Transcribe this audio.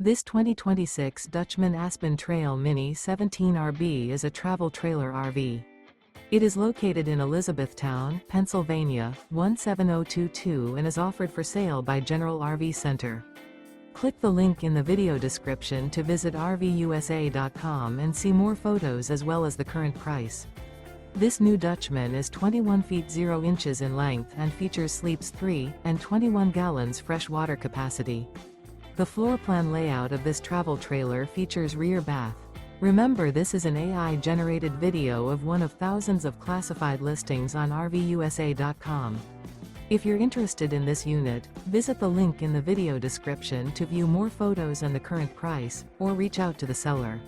This 2026 Dutchmen Aspen Trail Mini 17RB is a travel trailer RV. It is located in Elizabethtown, Pennsylvania, 17022 and is offered for sale by General RV Center. Click the link in the video description to visit RVUSA.com and see more photos as well as the current price. This new Dutchmen is 21 feet 0 inches in length and features sleeps 3 and 21 gallons fresh water capacity. The floor plan layout of this travel trailer features rear bath. Remember, this is an AI-generated video of one of thousands of classified listings on RVUSA.com. If you're interested in this unit, visit the link in the video description to view more photos and the current price, or reach out to the seller.